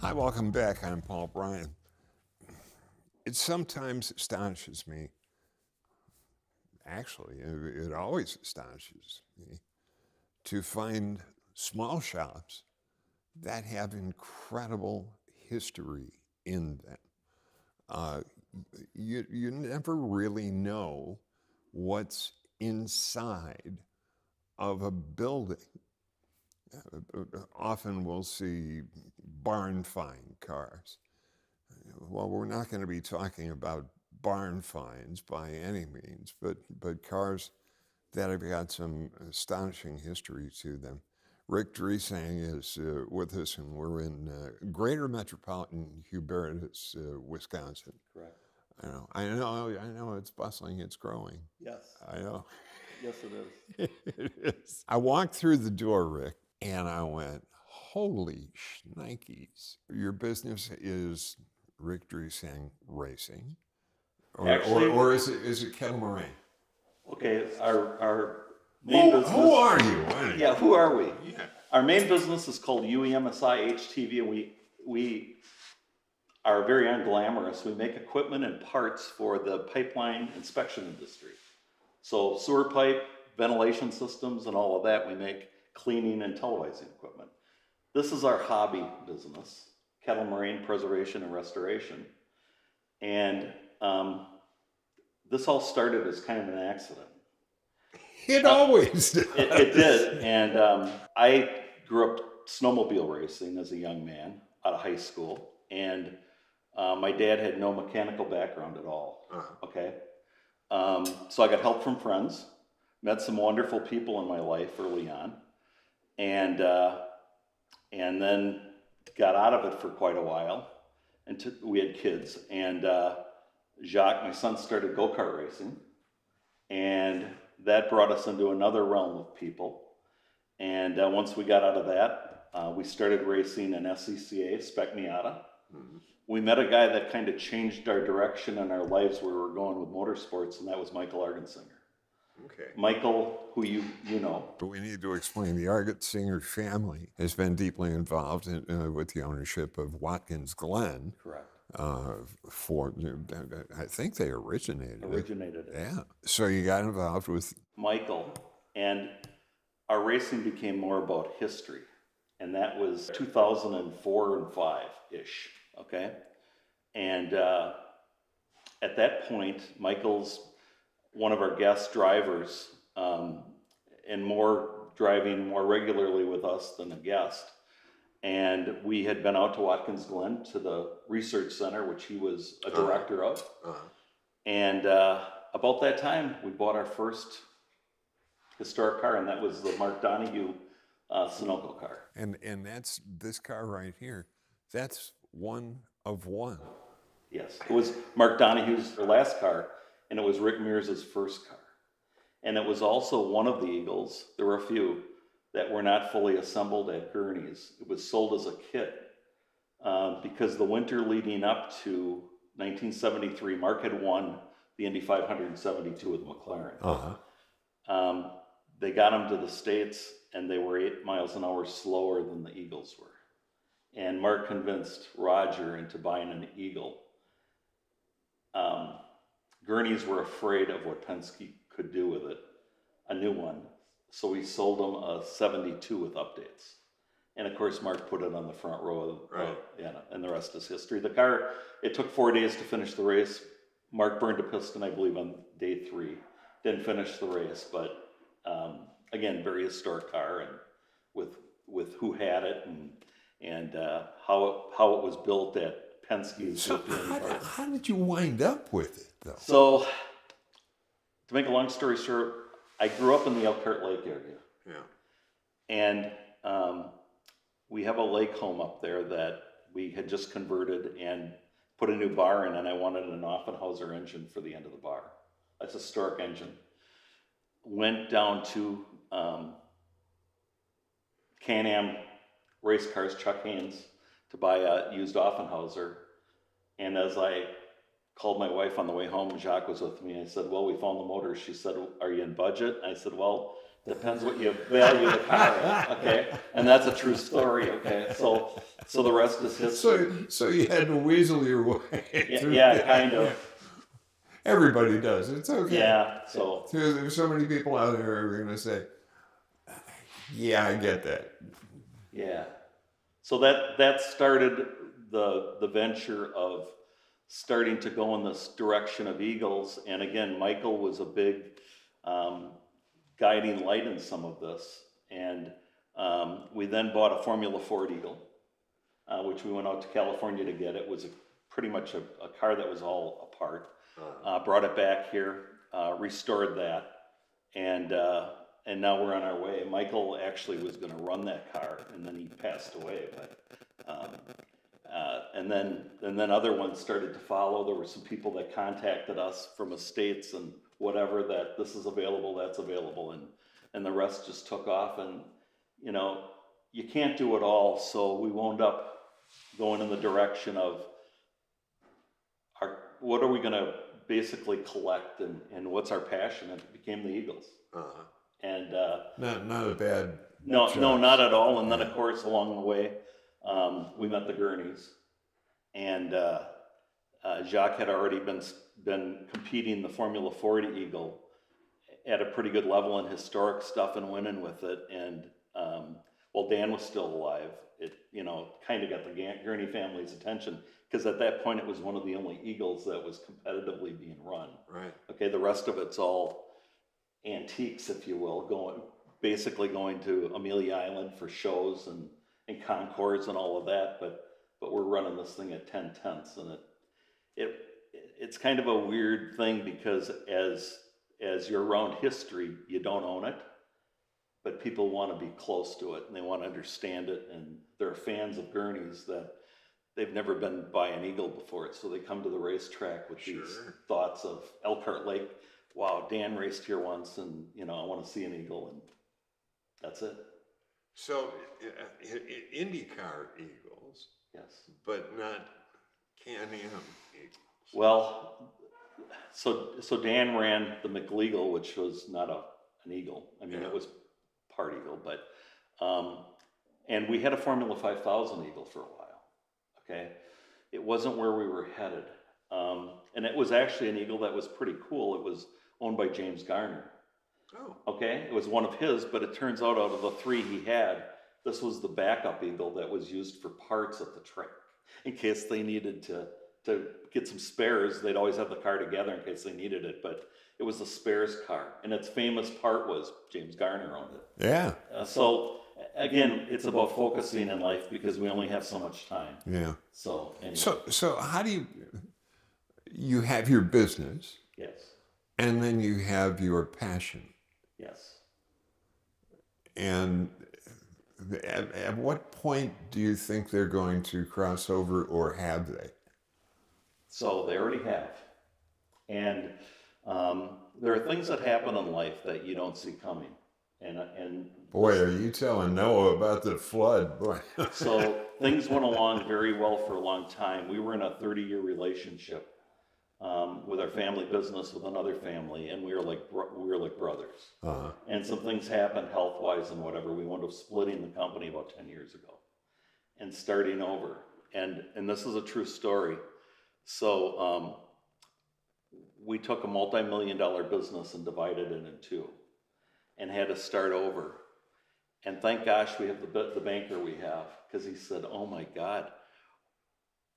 Hi, welcome back. I'm Paul Bryan. It sometimes astonishes me, actually, it always astonishes me, to find small shops that have incredible history in them. You never really know what's inside of a building. Often we'll see barn find cars. Well, we're not going to be talking about barn finds by any means, but cars that have got some astonishing history to them. Rick Dresang is with us, and we're in greater metropolitan Hubertus, Wisconsin. Correct. I know, it's bustling, it's growing. Yes. I know. Yes, it is. It is. I walked through the door, Rick, and I went, holy shnikes. Your business is Rick Dresang Racing, or is it Kettle Moraine? Okay, our main business. Who are you? Yeah, who are we? Yeah. Our main business is called UEMSI HTV, and we are very unglamorous. We make equipment and parts for the pipeline inspection industry. So sewer pipe, ventilation systems, and all of that. We make cleaning and televising equipment. This is our hobby business, Kettle Moraine Preservation and Restoration. And this all started as kind of an accident. It always did. It did. And I grew up snowmobile racing as a young man out of high school. And my dad had no mechanical background at all. Okay. So I got help from friends, met some wonderful people in my life early on, and then got out of it for quite a while. And we had kids, and Jacques, my son, started go-kart racing, and that brought us into another realm of people. And once we got out of that, we started racing an SCCA, Spec Miata. Mm-hmm. We met a guy that kind of changed our direction in our lives where we were going with motorsports, and that was Michael Argensinger. Okay. Michael, who you know. But we need to explain the Argensinger family has been deeply involved with the ownership of Watkins Glen. Correct. For, I think they originated it. Yeah. So you got involved with Michael, and our racing became more about history, and that was 2004 and 5-ish. Okay, and at that point, Michael's one of our guest drivers, and driving more regularly with us than a guest. And we had been out to Watkins Glen to the research center, which he was a director of. And about that time, we bought our first historic car, and that was the Mark Donahue Sunoco car. And that's this car right here. That's one of one. Yes, it was Mark Donahue's last car, and it was Rick Mears' first car. And it was also one of the Eagles. There were a few that were not fully assembled at Gurney's. It was sold as a kit because the winter leading up to 1973, Mark had won the Indy 572 with McLaren. They got him to the States, and they were 8 miles an hour slower than the Eagles were. And Mark convinced Roger into buying an Eagle. Gurney's were afraid of what Penske could do with it, a new one. So we sold them a 72 with updates. And of course, Mark put it on the front row, and the rest is history. The car, it took 4 days to finish the race. Mark burned a piston, I believe, on day 3. Didn't finish the race, but again, very historic car, and with who had it and how it was built at Penske's. So how did you wind up with it, though? So, to make a long story short, I grew up in the Elkhart Lake area. Yeah. And we have a lake home up there that we had just converted and put a new bar in, and I wanted an Offenhauser engine for the end of the bar. That's a historic engine. Went down to Can-Am race cars, Chuck Haynes, to buy a used Offenhauser. And as I called my wife on the way home, Jacques was with me. I said, well, we found the motor. She said, are you in budget? And I said, well, Depends what you value the car at, okay? And that's a true story, okay? So the rest is history. So you had to weasel your way through. Yeah, kind of. Everybody does. It's okay. Yeah, so. There's so many people out there who are going to say, yeah, I get that. Yeah. So that started the venture of starting to go in this direction of Eagles. And again, Michael was a big guiding light in some of this. And we then bought a Formula Ford Eagle, which we went out to California to get. It was pretty much a car that was all apart. Brought it back here, restored that, and now we're on our way. Michael actually was going to run that car, and then he passed away. But and then other ones started to follow. There were some people that contacted us from estates and whatever, that this is available, that's available, and the rest just took off. And you know, you can't do it all, so we wound up going in the direction of what are we going to basically collect, and what's our passion? It became the Eagles. And not a bad no, not at all. And then of course along the way we met the Gurneys, and Jacques had already been competing the Formula Ford Eagle at a pretty good level in historic stuff and winning with it. And while Dan was still alive, it kind of got the Gurney family's attention, because at that point it was one of the only Eagles that was competitively being run. Right. Okay, the rest of it's all antiques, if you will, basically going to Amelia Island for shows and Concours and all of that, but we're running this thing at 10/10, and it's kind of a weird thing, because as you're around history, you don't own it, but people want to be close to it and they want to understand it, and they're fans of Gurney's that they've never been by an Eagle before, so they come to the racetrack with these thoughts of Elkhart Lake. Wow, Dan raced here once, and I want to see an Eagle, and that's it. So IndyCar Eagles, yes, but not Can-Am Eagles. Well, so Dan ran the McLegal, which was not an Eagle. I mean, it was part Eagle, but and we had a Formula 5000 Eagle for a while. Okay, it wasn't where we were headed, and it was actually an Eagle that was pretty cool. It was owned by James Garner. Oh. Okay, it was one of his, but it turns out of the three he had, this was the backup Eagle that was used for parts at the track in case they needed to get some spares. They'd always have the car together in case they needed it, but it was the spares car, and its famous part was James Garner owned it. Yeah. So again, it's about focusing in life, because we only have so much time. Yeah. So anyway. So how do you have your business? Yes. And then you have your passion. Yes. And at what point do you think they're going to cross over, or have they? So they already have. And there are things that happen in life that you don't see coming. And boy, are you telling Noah about the flood? Boy. So things went along very well for a long time. We were in a 30-year relationship with our family business with another family, and we were like brothers. Uh-huh. And some things happened health-wise and whatever. We wound up splitting the company about 10 years ago and starting over. And this is a true story. So we took a multi-million-dollar business and divided it in two, and had to start over. And thank gosh we have the banker we have, because he said, oh my God,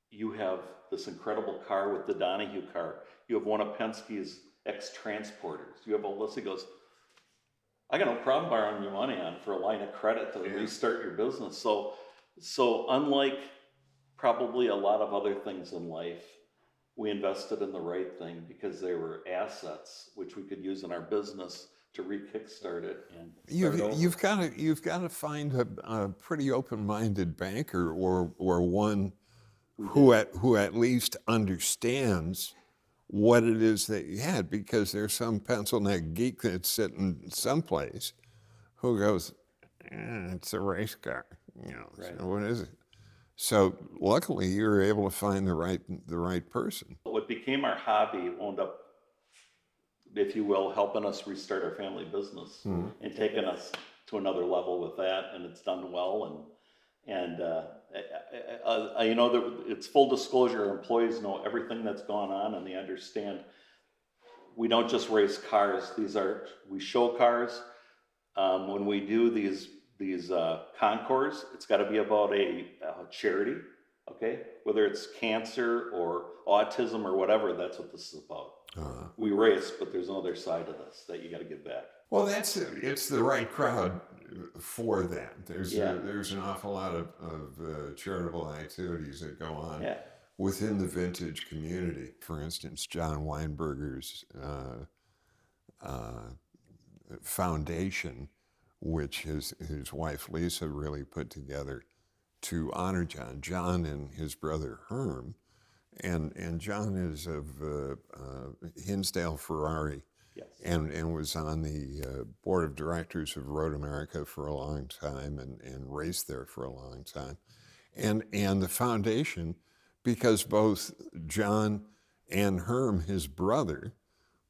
you have this incredible car with the Donahue car. You have one of Penske's ex-transporters. You have all this. He goes, I got no problem borrowing your money on for a line of credit to restart your business. So unlike probably a lot of other things in life, we invested in the right thing, because they were assets which we could use in our business to re-kickstart it. And you've got to find a pretty open-minded banker, or one who at least understands what it is that you had, because there's some pencil neck geek that's sitting someplace who goes, it's a race car, Right. So what is it? So luckily you were able to find the right person. What became our hobby wound up if you will, helping us restart our family business and taking us to another level with that, and it's done well. And you know, that it's full disclosure. Our employees know everything that's gone on, and they understand. We don't just race cars. We show cars. When we do these concours, it's got to be about a charity, okay? Whether it's cancer or autism or whatever, that's what this is about. We race, but there's another side of this that you got to give back. Well, it's the right crowd for that. There's an awful lot of charitable activities that go on within the vintage community. For instance, John Weinberger's foundation, which his wife Lisa really put together to honor John. John and his brother Herm, and John is of Hinsdale Ferrari, and was on the board of directors of Road America for a long time, and raced there for a long time, and the foundation, because both John and Herm, his brother,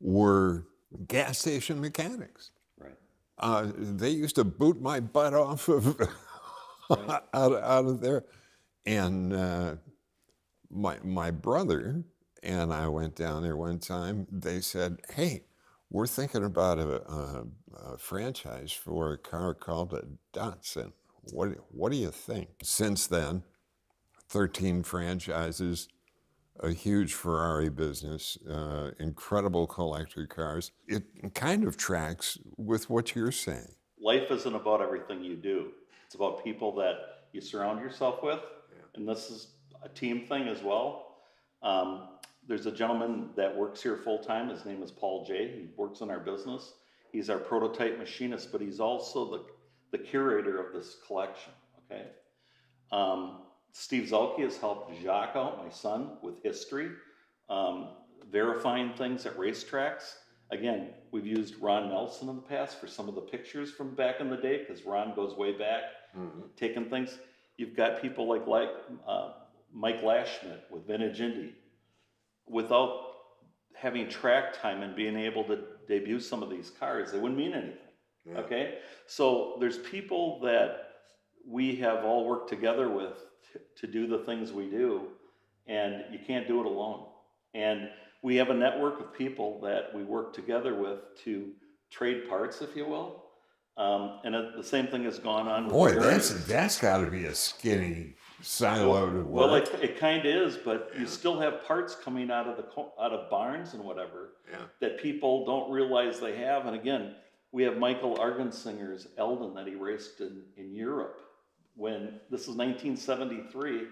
were gas station mechanics. They used to boot my butt off of out of there, and my brother and I went down there one time. They said, "Hey, we're thinking about a franchise for a car called a Datsun. What do you think?" Since then, 13 franchises, a huge Ferrari business, incredible collector cars. It kind of tracks with what you're saying. Life isn't about everything you do. It's about people that you surround yourself with, and this is a team thing as well. There's a gentleman that works here full-time. His name is Paul J. He works in our business. He's our prototype machinist, but he's also the curator of this collection, okay? Steve Zelke has helped Jacques out, my son, with history, verifying things at racetracks. Again, we've used Ron Nelson in the past for some of the pictures from back in the day, because Ron goes way back, taking things. You've got people like Mike Lashschmidt with Vintage Indy. Without having track time and being able to debut some of these cars, they wouldn't mean anything, okay? So there's people that we have all worked together with to do the things we do, and you can't do it alone. And we have a network of people that we work together with to trade parts, if you will. And the same thing has gone on with Boy, that's got to be a skinny siloed work. Well, it kind of is, but you still have parts coming out of barns and whatever that people don't realize they have. And again, we have Michael Argensinger's Eldon that he raced in Europe. When this is 1973,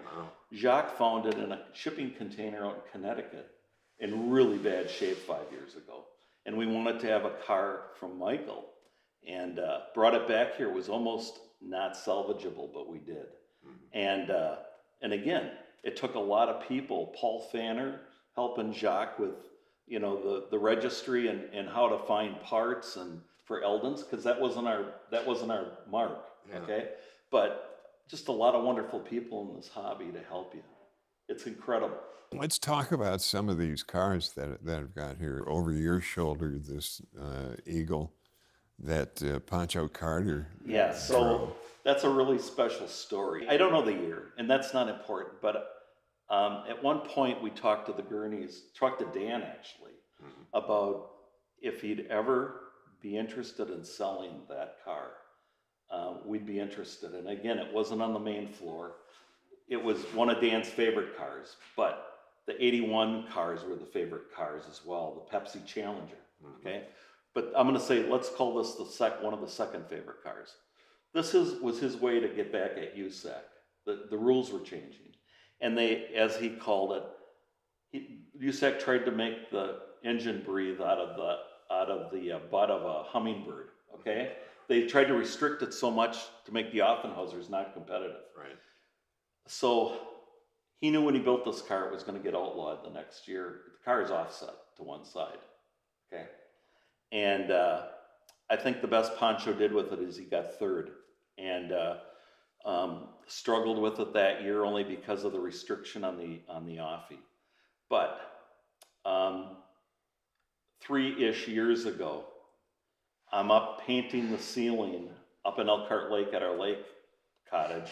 Jacques found it in a shipping container out in Connecticut in really bad shape 5 years ago. And we wanted to have a car from Michael, and brought it back here. It was almost not salvageable, but we did. And again, it took a lot of people. Paul Fanner helping Jacques with, you know, the registry and how to find parts and for Eldons, because that wasn't our mark. Okay, but just a lot of wonderful people in this hobby to help you. It's incredible. Let's talk about some of these cars that I've got here. Over your shoulder, this Eagle that Pancho Carter drove. That's a really special story. I don't know the year, and that's not important, but at one point we talked to the Gurneys, talked to Dan actually, about if he'd ever be interested in selling that car. We'd be interested. And again, it wasn't on the main floor. It was one of Dan's favorite cars, but the 81 cars were the favorite cars as well, the Pepsi Challenger, okay? But I'm gonna say, let's call this one of the second favorite cars. This was his way to get back at USAC. The rules were changing. And they, as he called it, USAC tried to make the engine breathe out of the butt of a hummingbird, okay? They tried to restrict it so much to make the Offenhausers not competitive. Right. So he knew when he built this car it was going to get outlawed the next year. The car is offset to one side, okay? And I think the best Pancho did with it is he got third, and struggled with it that year only because of the restriction on the Offie. But 3-ish years ago, I'm up painting the ceiling up in Elkhart Lake at our lake cottage,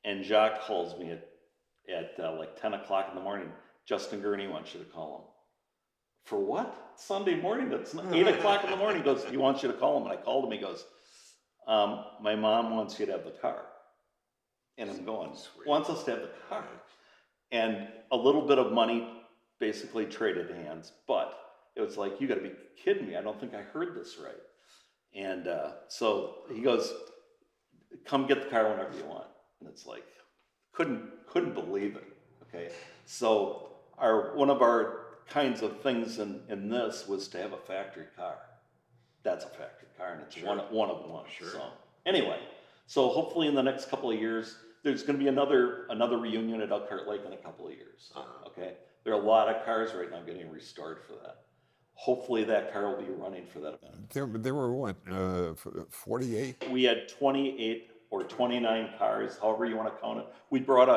and Jacques calls me at like 10 o'clock in the morning. Justin Gurney wants you to call him. For what? Sunday morning, that's 8 o'clock in the morning. He goes, he wants you to call him. And I called him, he goes, my mom wants you to have the car. And I'm going, wants us to have the car. And a little bit of money basically traded hands, but it was like, you gotta be kidding me. I don't think I heard this right. And so he goes, come get the car whenever you want. And it's like, couldn't believe it, okay? So one of our kinds of things in this was to have a factory car. That's a factory car, and it's one of one. Sure. So anyway, so hopefully in the next couple of years, there's going to be another reunion at Elkhart Lake in a couple of years. Okay, there are a lot of cars right now getting restored for that. Hopefully that car will be running for that event. There were what, 48? We had 28 or 29 cars, however you want to count it. We brought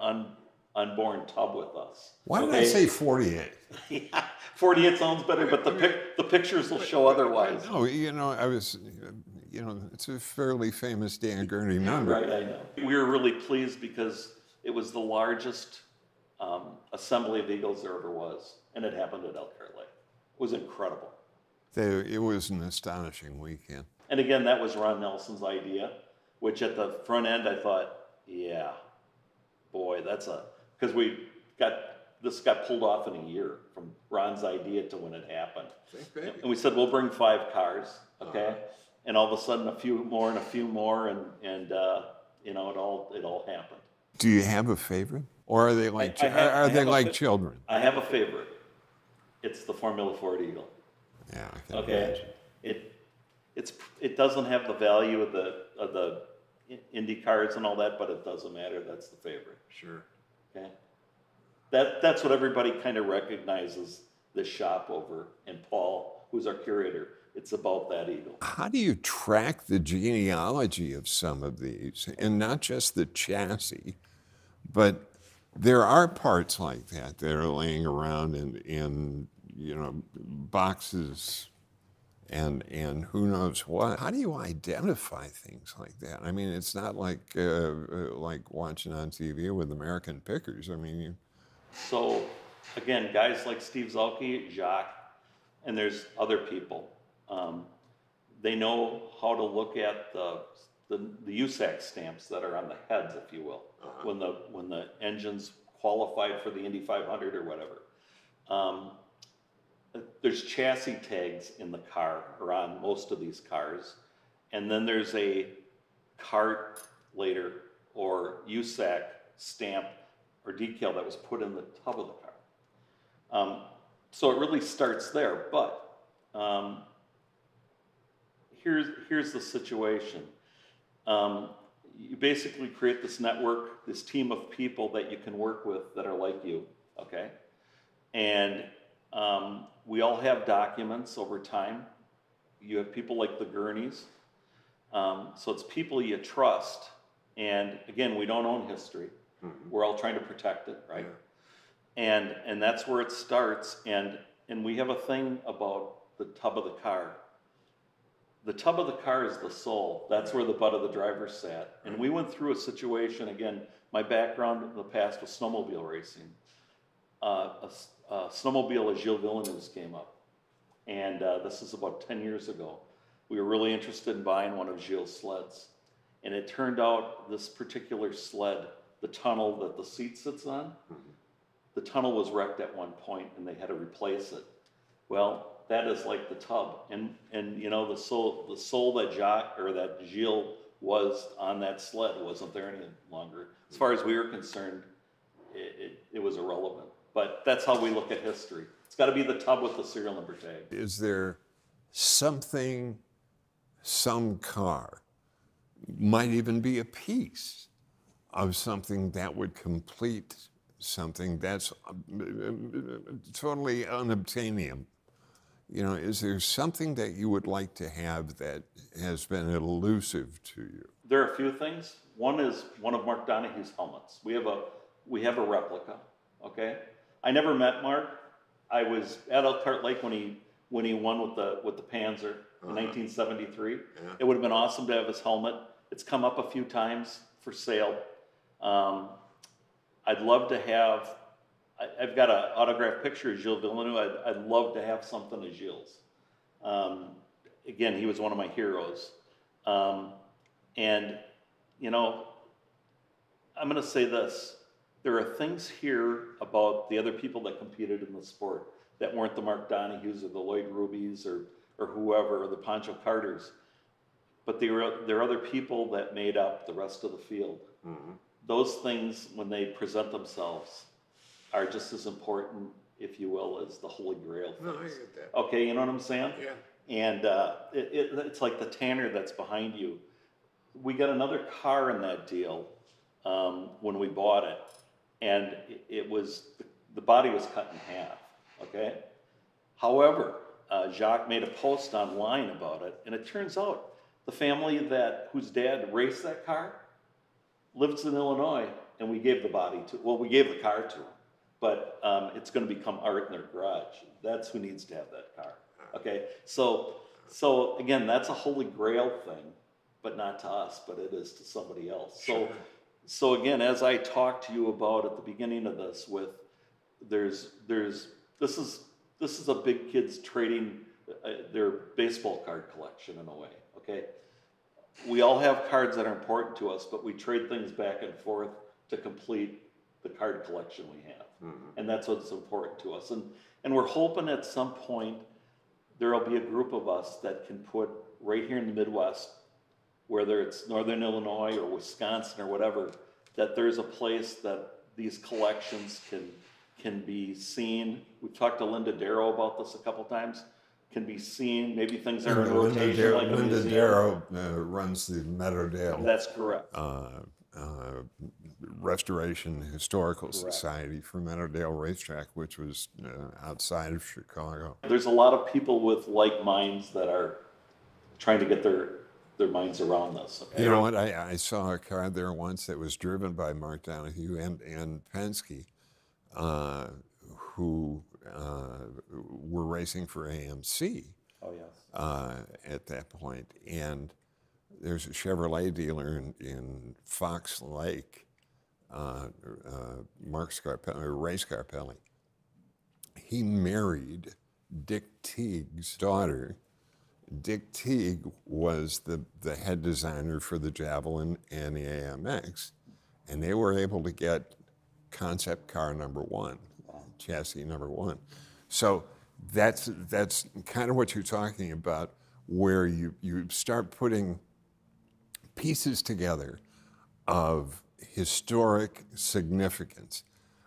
an unborn tub with us. Why did I say 48? Yeah, 48 sounds better, but the pictures will show otherwise. No, I was, it's a fairly famous Dan Gurney number. Right, I know. We were really pleased because it was the largest assembly of Eagles there ever was, and it happened at Elkhart Lake. It was incredible. It was an astonishing weekend. And again, that was Ron Nelson's idea, which at the front end I thought, yeah, boy, because this got pulled off in a year from Ron's idea to when it happened. And we said, we'll bring 5 cars, okay? And all of a sudden a few more and it all happened. Do you have a favorite? Or are they like children? I have a favorite. It's the Formula Ford Eagle. Yeah, I can imagine. It doesn't have the value of the Indy cars and all that, but it doesn't matter. That's the favorite. Sure. Okay. That's what everybody kind of recognizes this shop over. And Paul, who's our curator, it's about that Eagle. How do you track the genealogy of some of these? And not just the chassis, but there are parts like that are laying around in boxes and who knows what. How do you identify things like that? I mean, it's not like watching on TV with American Pickers. I mean, So, again, guys like Steve Zalke, Jacques, and there's other people. They know how to look at the USAC stamps that are on the heads, if you will, when the engine's qualified for the Indy 500 or whatever. There's chassis tags in the car, or on most of these cars, and then there's a cart later or USAC stamp or decal that was put in the tub of the car. So it really starts there, but here's the situation. You basically create this network, this team of people that you can work with that are like you, okay? And we all have documents over time. You have people like the Gurneys. So it's people you trust. And again, we don't own history. Mm-hmm. We're all trying to protect it, right? Yeah. And that's where it starts. And we have a thing about the tub of the car. The tub of the car is the soul. That's where the butt of the driver sat. And we went through a situation, again, my background in the past was snowmobile racing. A snowmobile as Gilles Villeneuve came up. And this is about 10 years ago. We were really interested in buying one of Gilles' sleds. And it turned out this particular sled, the tunnel that the seat sits on, the tunnel was wrecked at one point and they had to replace it. Well, that is like the tub. And the soul that Jacques or that Gilles was on that sled wasn't there any longer. As far as we were concerned, it was irrelevant. But that's how we look at history. It's got to be the tub with the serial number tag. Is there something, some car, might even be a piece of something that would complete something that's totally unobtainium? Is there something that you would like to have that has been elusive to you? There are a few things. One is one of Mark Donahue's helmets. We have a replica, okay? I never met Mark. I was at Elkhart Lake when he won with the Panzer in 1973. Yeah. It would have been awesome to have his helmet. It's come up a few times for sale. I'd love to have. I've got an autographed picture of Gilles Villeneuve. I'd love to have something of Gilles. Again, he was one of my heroes. And you know, I'm going to say this. There are things here about the other people that competed in the sport that weren't the Mark Donahues or the Lloyd Rubies or whoever, or the Pancho Carters. But there are other people that made up the rest of the field. Mm-hmm. Those things, when they present themselves, are just as important, if you will, as the Holy Grail things. No, I get that. Okay, you know what I'm saying? Yeah. And it's like the Tanner that's behind you. We got another car in that deal when we bought it. And it was, the body was cut in half, okay? However, Jacques made a post online about it, and it turns out the family whose dad raced that car lives in Illinois, and we gave the car to him. But it's going to become art in their garage. That's who needs to have that car, okay? So again, that's a Holy Grail thing, but not to us, but it is to somebody else. Sure. So again, as I talked to you about at the beginning of this, this is a big kids trading their baseball card collection in a way. Okay, we all have cards that are important to us, but we trade things back and forth to complete the card collection we have, and that's what's important to us. And we're hoping at some point there will be a group of us that can put right here in the Midwest, whether it's Northern Illinois or Wisconsin or whatever, that there's a place that these collections can be seen. We've talked to Linda Darrow about this a couple times. Can be seen, maybe things are in rotation. Linda Darrow runs the Meadowdale. That's correct. Restoration Historical Society for Meadowdale Racetrack, which was outside of Chicago. There's a lot of people with like minds that are trying to get their minds around this. Okay? You know what? I saw a car there once that was driven by Mark Donohue and Penske, who were racing for AMC. Oh yes. At that point, and there's a Chevrolet dealer in Fox Lake, Mark Scarpelli, or Ray Scarpelli. He married Dick Teague's daughter. Dick Teague was the head designer for the Javelin and the AMX, and they were able to get concept car number 1, chassis number 1. So that's kind of what you're talking about, where you start putting pieces together of historic significance.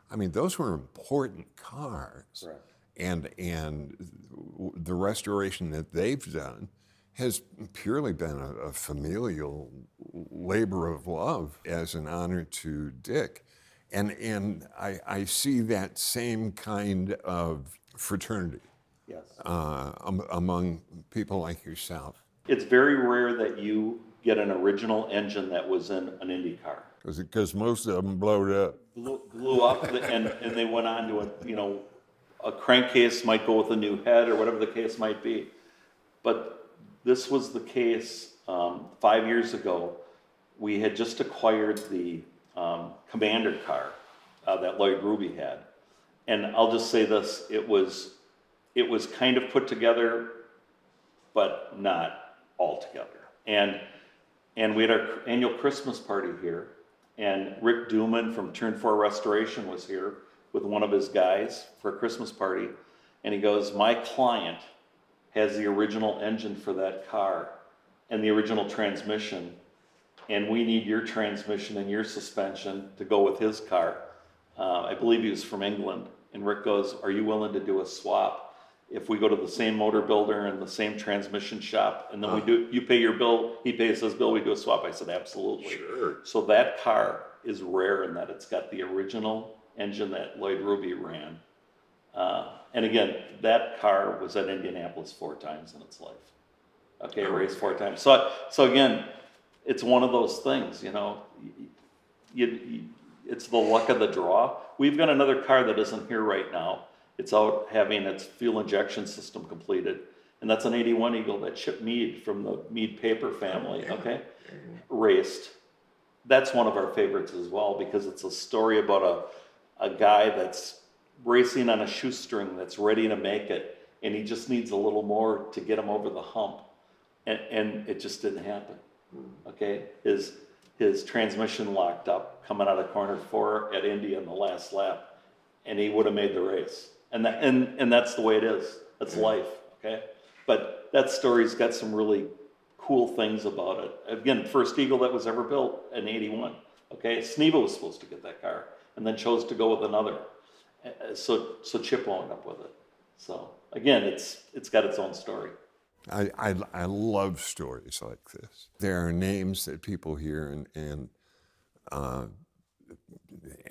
I mean, those were important cars. Right. And the restoration that they've done has purely been a familial labor of love as an honor to Dick. And I see that same kind of fraternity. Yes. Among people like yourself. It's very rare that you get an original engine that was in an Indy car. Because most of them blowed up. Blew up, and they went on to a crankcase might go with a new head or whatever the case might be. But this was the case 5 years ago. We had just acquired the Commander car that Lloyd Ruby had. And I'll just say this, it was kind of put together, but not all together. And we had our annual Christmas party here, and Rick Duman from Turn 4 Restoration was here with one of his guys for a Christmas party, and he goes, my client has the original engine for that car and the original transmission, and we need your transmission and your suspension to go with his car. I believe he was from England, and Rick goes, are you willing to do a swap? If we go to the same motor builder and the same transmission shop, and then you pay your bill, he pays his bill, we do a swap. I said, absolutely. Sure. So that car is rare in that it's got the original engine that Lloyd Ruby ran. And again, that car was at Indianapolis 4 times in its life. Okay, it raced 4 times. So again, it's one of those things, it's the luck of the draw. We've got another car that isn't here right now, It's out having its fuel injection system completed. And that's an 81 Eagle that Chip Mead from the Mead Paper family, okay, raced. That's one of our favorites as well, because it's a story about a guy that's racing on a shoestring that's ready to make it, and he just needs a little more to get him over the hump. And it just didn't happen, okay? His transmission locked up coming out of corner 4 at Indy on the last lap, and he would have made the race. And that's the way it is. That's life, okay? But that story's got some really cool things about it. Again, first Eagle that was ever built in 81, okay? Sneva was supposed to get that car and then chose to go with another. So Chip wound up with it. So again, it's got its own story. I love stories like this. There are names that people hear and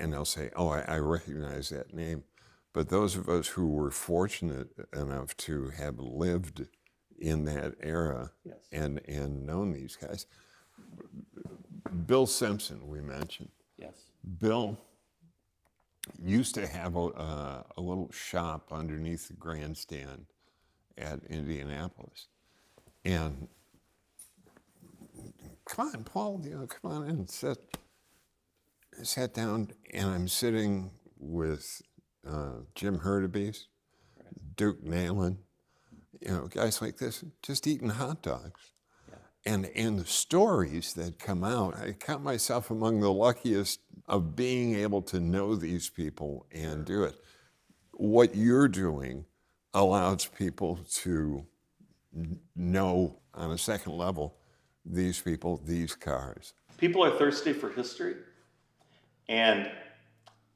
they'll say, oh, I recognize that name. But those of us who were fortunate enough to have lived in that era and known these guys. Bill Simpson, we mentioned. Yes. Bill used to have a little shop underneath the grandstand at Indianapolis. And come on, Paul, come on in. Sat down, and I'm sitting with Jim Hurtubise, Duke Nalen, guys like this, just eating hot dogs. Yeah. And the stories that come out, I count myself among the luckiest of being able to know these people and do it. What you're doing allows people to know on a second level these people, these cars. People are thirsty for history. And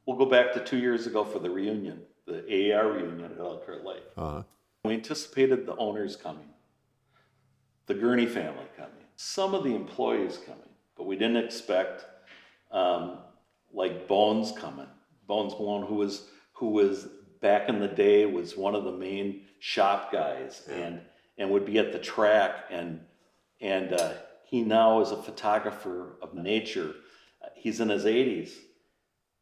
we'll go back to 2 years ago for the reunion, the AAR reunion at Elkhart Lake. We anticipated the owners coming, the Gurney family coming, some of the employees coming, but we didn't expect like Bones coming. Bones Malone, who was back in the day was one of the main shop guys and would be at the track and he now is a photographer of nature. He's in his 80s,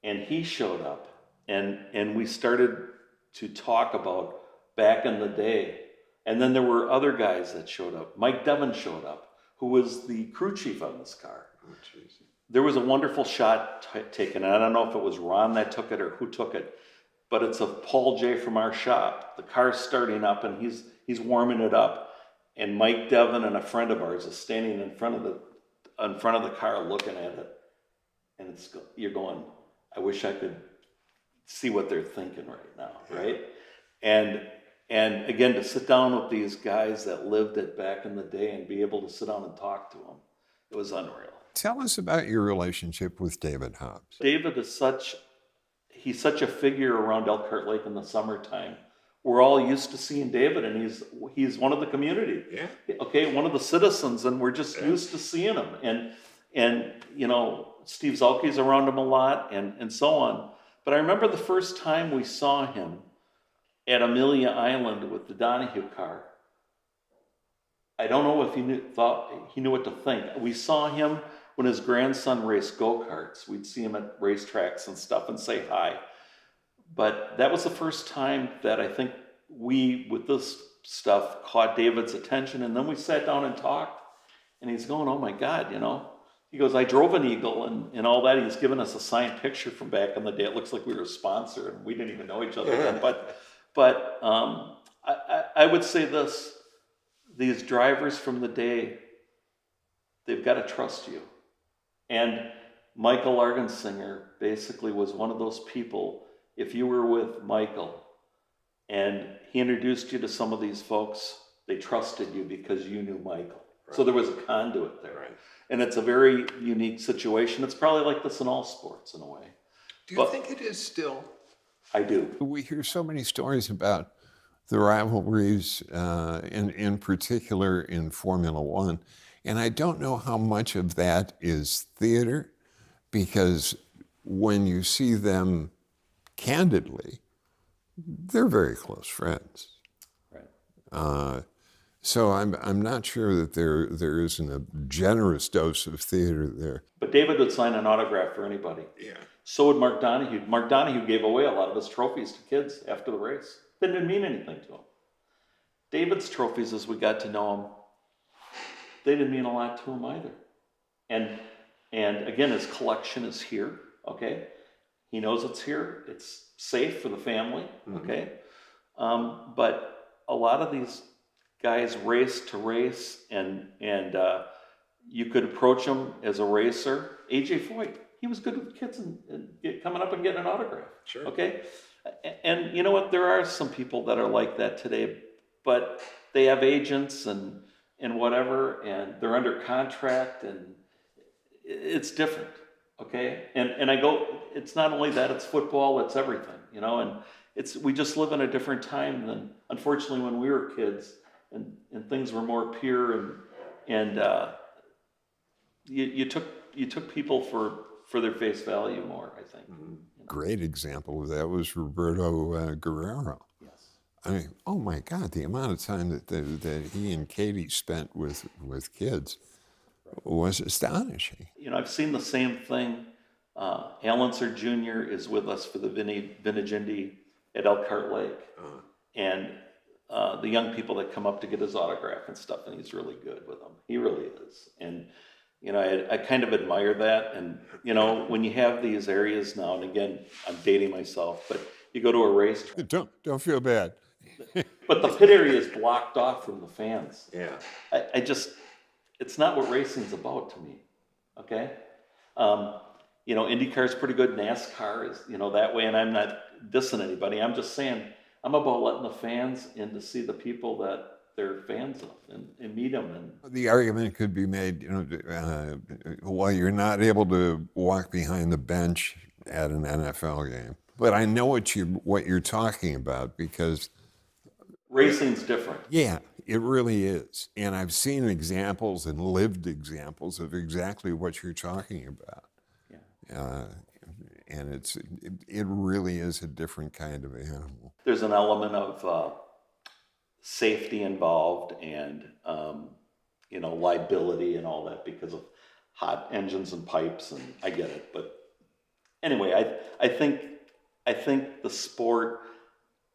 and he showed up, and we started to talk about back in the day. And then there were other guys that showed up. Mike Devon showed up, who was the crew chief on this car. Oh, there was a wonderful shot taken, and I don't know if it was Ron that took it or who took it, but it's of Paul J. from our shop. The car's starting up, and he's warming it up, and Mike Devon and a friend of ours is standing in front of the car looking at it, and you're going, I wish I could see what they're thinking right now, right? And again, to sit down with these guys that lived it back in the day and be able to sit down and talk to them, it was unreal. Tell us about your relationship with David Hobbs. David is he's such a figure around Elkhart Lake in the summertime. We're all used to seeing David, and he's one of the community. Yeah. Okay, one of the citizens, and we're just used to seeing him. And Steve Zalke's around him a lot, and so on. But I remember the first time we saw him at Amelia Island with the Donahue car. I don't know if thought he knew what to think. We saw him when his grandson raced go-karts. We'd see him at racetracks and stuff and say hi. But that was the first time that I think we, with this stuff, caught David's attention. And then we sat down and talked, and he's going, oh my God, He goes, I drove an Eagle and all that. He's given us a signed picture from back in the day. It looks like we were a sponsor, and we didn't even know each other then. But I would say this, these drivers from the day, they've got to trust you. And Michael Argensinger basically was one of those people, if you were with Michael and he introduced you to some of these folks, they trusted you because you knew Michael. Right. So there was a conduit there. Right. And it's a very unique situation. It's probably like this in all sports in a way. Do you think it is still? I do. We hear so many stories about the rivalries, in particular in Formula One. And I don't know how much of that is theater, because when you see them candidly, they're very close friends. Right. So I'm not sure that there isn't a generous dose of theater there. But David would sign an autograph for anybody. Yeah. So would Mark Donahue. Mark Donahue gave away a lot of his trophies to kids after the race. They didn't mean anything to him. David's trophies, as we got to know him, they didn't mean a lot to him either. And again, his collection is here, okay? He knows it's here. It's safe for the family, okay? But a lot of these guys race to race, and you could approach him as a racer. A.J. Foyt, he was good with kids and coming up and getting an autograph, okay? And you know what? There are some people that are like that today, but they have agents and whatever, and they're under contract, and it's different, okay? And I go, it's not only that, it's football, it's everything, you know, and we just live in a different time than, unfortunately, when we were kids, and things were more pure, and you took people for their face value more, I think. Great example of that was Roberto Guerrero. I mean, oh my God, the amount of time that he and Katie spent with kids was astonishing. You know, I've seen the same thing. Alan Sir Jr. is with us for the Vintage Indy at Elkhart Lake. And the young people that come up to get his autograph and stuff, and he's really good with them. He really is. And, you know, I kind of admire that. And, you know, when you have these areas now, and again, I'm dating myself, but you go to a race. Don't feel bad. But the pit area is blocked off from the fans. Yeah. I just, it's not what racing's about to me, okay? You know, IndyCar is pretty good. NASCAR is, you know, that way, and I'm not dissing anybody. I'm just saying, I'm about letting the fans in to see the people that they're fans of and meet them. And the argument could be made, you know, while you're not able to walk behind the bench at an NFL game. But I know what you're talking about, because racing's different. Yeah, it really is. And I've seen examples and lived examples of exactly what you're talking about. Yeah. And it really is a different kind of animal. There's an element of safety involved, and you know, liability and all that because of hot engines and pipes, and I get it. But anyway, I think the sport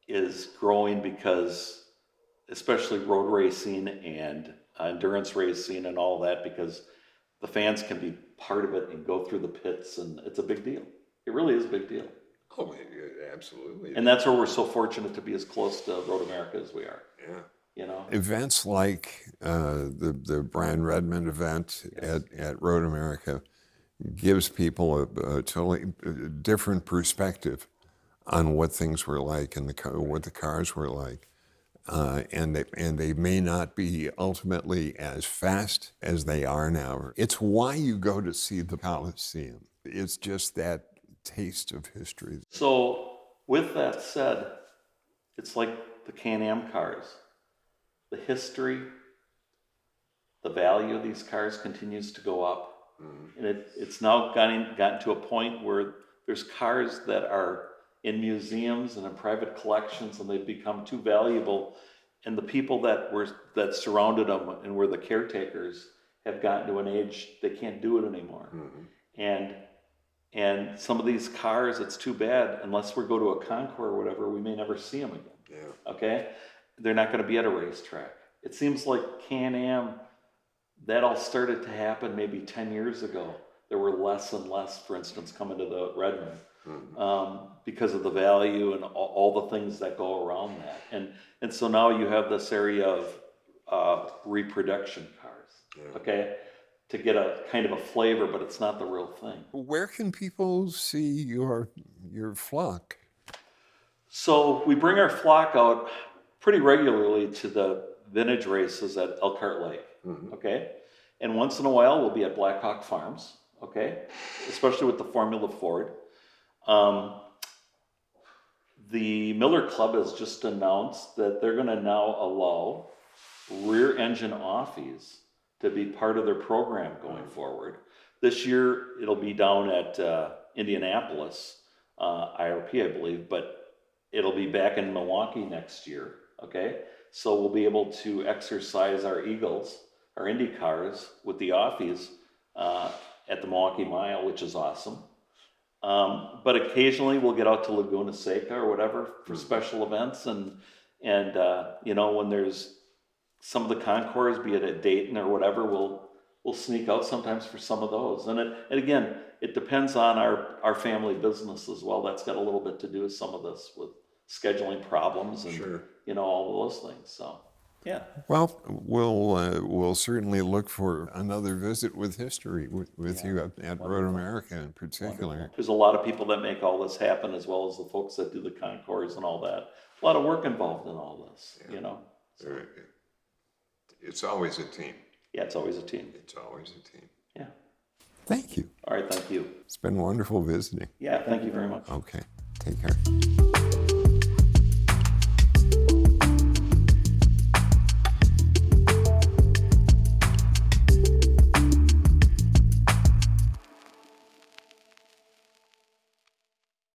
is growing because, especially road racing and endurance racing and all that, because the fans can be part of it and go through the pits, and it's a big deal. It really is a big deal. Oh, absolutely. And that's where we're so fortunate to be as close to Road America as we are. Yeah. You know, events like the Brian Redmond event at Road America gives people a totally different perspective on what things were like and what the cars were like. And they may not be ultimately as fast as they are now. It's why you go to see the Coliseum. It's just that taste of history. So with that said, it's like the Can-Am cars. The history, the value of these cars continues to go up. And it's now gotten to a point where there's cars that are in museums and in private collections, and they've become too valuable. And the people that surrounded them and were the caretakers have gotten to an age they can't do it anymore. And some of these cars, it's too bad, unless we go to a concours or whatever, we may never see them again. Yeah. Okay? They're not going to be at a racetrack. It seems like Can-Am, that all started to happen maybe 10 years ago. There were less and less, for instance, coming to the Redmond because of the value and all the things that go around that. And so now you have this area of reproduction cars, okay, to get a kind of a flavor, but it's not the real thing. Where can people see your flock? So we bring our flock out pretty regularly to the vintage races at Elkhart Lake, okay? And once in a while, we'll be at Black Hawk Farms, okay? Especially with the Formula Ford. The Miller Club has just announced that they're gonna now allow rear engine offies to be part of their program going forward. This year, it'll be down at Indianapolis, IRP, I believe, but it'll be back in Milwaukee next year, okay? So we'll be able to exercise our Eagles, our Indy cars, with the offies at the Milwaukee Mile, which is awesome. But occasionally we'll get out to Laguna Seca or whatever for special events, and you know, when there's some of the concours, be it at Dayton or whatever, we'll sneak out sometimes for some of those. And again, it depends on our family business as well. That's got a little bit to do with some of this, with scheduling problems and you know, all of those things. So yeah. Well, we'll certainly look for another visit with history with you at Road America in particular. Wonderful. There's a lot of people that make all this happen, as well as the folks that do the concours and all that. A lot of work involved in all this, you know. So. It's always a team. Yeah, it's always a team. It's always a team. Yeah. Thank you. All right, thank you. It's been wonderful visiting. Yeah, thank you very much. Okay, take care.